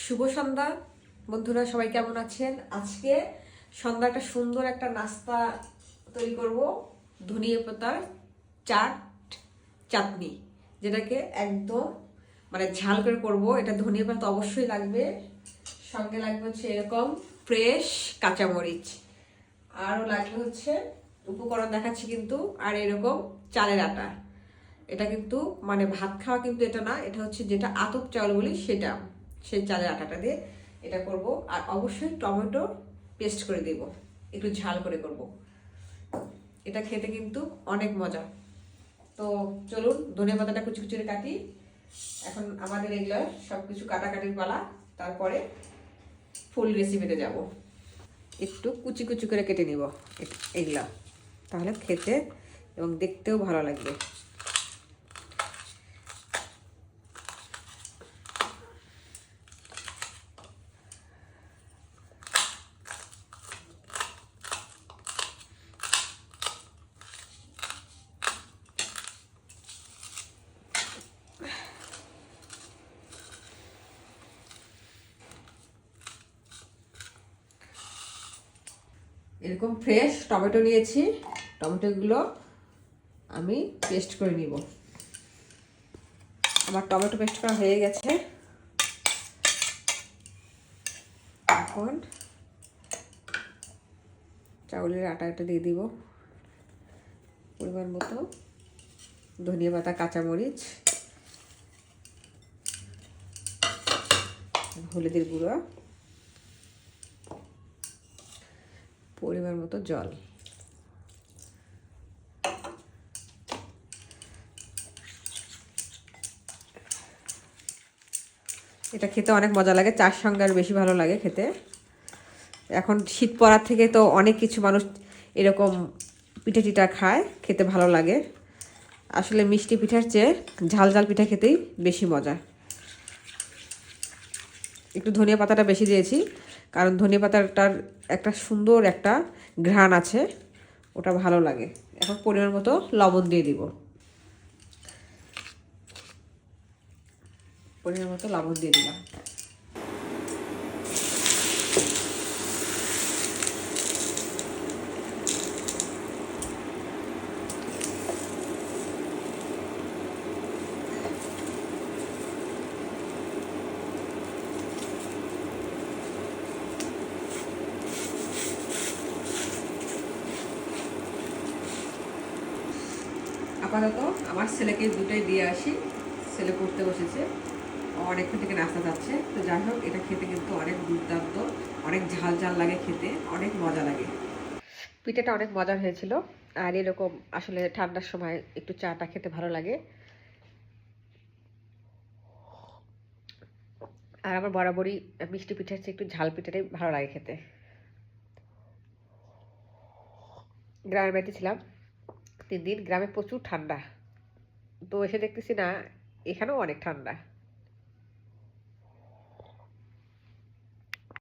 শুভ সন্ধ্যা বন্ধুরা, সবাই কেমন আছেন? আজকে সন্ধ্যাটা সুন্দর একটা নাস্তা তৈরি করব, ধনিয়া পাতার চাট চাটনি, যেটাকে একদম ঝাল করে করব। এটা ধনিয়া পাতা অবশ্যই লাগবে, সঙ্গে লাগবে হচ্ছে এরকম ফ্রেশ কাঁচামরিচ, আরও লাগবে হচ্ছে উপকরণ দেখাচ্ছি কিন্তু, আর এরকম চালের আটা। এটা কিন্তু ভাত খাওয়া কিন্তু এটা না, এটা হচ্ছে যেটা আতপ চাউল বলি সেটা, সেই চালের আটাটা দিয়ে এটা করব। আর অবশ্যই টমেটো পেস্ট করে দেব, একটু ঝাল করে করব। এটা খেতে কিন্তু অনেক মজা। তো চলুন ধনিয়া পাতাটা কুচি কুচি করে কাটি। এখন আমাদের এগুলো সব কিছু কাটাকাটির পালা, তারপরে ফুল রেসিপিতে যাব। একটু কুচি কুচি করে কেটে নিব এগুলা, তাহলে খেতে এবং দেখতেও ভালো লাগবে। এরকম ফ্রেশ টমেটো নিয়েছি, টমেটোগুলো আমি পেস্ট করে নিব। আমার টমেটো পেস্ট করা হয়ে গেছে। এখন চাউলের আটাটা দিয়ে দিব, পরিমাণ মতো ধনিয়া পাতা, কাঁচামরিচ, হলুদের গুঁড়ো, পরিমাণ মতো জল। এটা খেতে অনেক মজা লাগে, চার সঙ্গে আর বেশি ভালো লাগে খেতে। এখন শীত পড়ার থেকে তো অনেক কিছু মানুষ এরকম পিঠা টিঠা খায়, খেতে ভালো লাগে। আসলে মিষ্টি পিঠার চেয়ে ঝাল ঝাল পিঠা খেতেই বেশি মজা। একটু ধনিয়া পাতাটা বেশি দিয়েছি, কারণ ধনিয়া পাতাটার একটা সুন্দর একটা ঘ্রাণ আছে, ওটা ভালো লাগে। এখন পরিমাণ মতো লবণ দিয়ে দিব, পরিমাণ মতো লবণ দিয়ে দিলাম। আপাতত আমার ছেলেকে দুটোই দিয়ে আসি, ছেলে পড়তে বসেছে, অনেকক্ষণ থেকে নাস্তা যাচ্ছে। তো যাই হোক, এটা খেতে কিন্তু অনেক দুর্দান্ত, অনেক ঝাল ঝাল লাগে খেতে, অনেক মজা লাগে। পিঠাটা অনেক মজার হয়েছিল। আর এরকম আসলে ঠান্ডার সময় একটু চাটা খেতে ভালো লাগে। আর আমার বরাবরই মিষ্টি পিঠার চেয়ে একটু ঝাল পিঠাটাই ভালো লাগে খেতে। গ্রামের বাড়িতে ছিলাম 3 দিন, গ্রামে প্রচুর ঠান্ডা। তো এসে দেখতেছি না, এখানেও অনেক ঠান্ডা।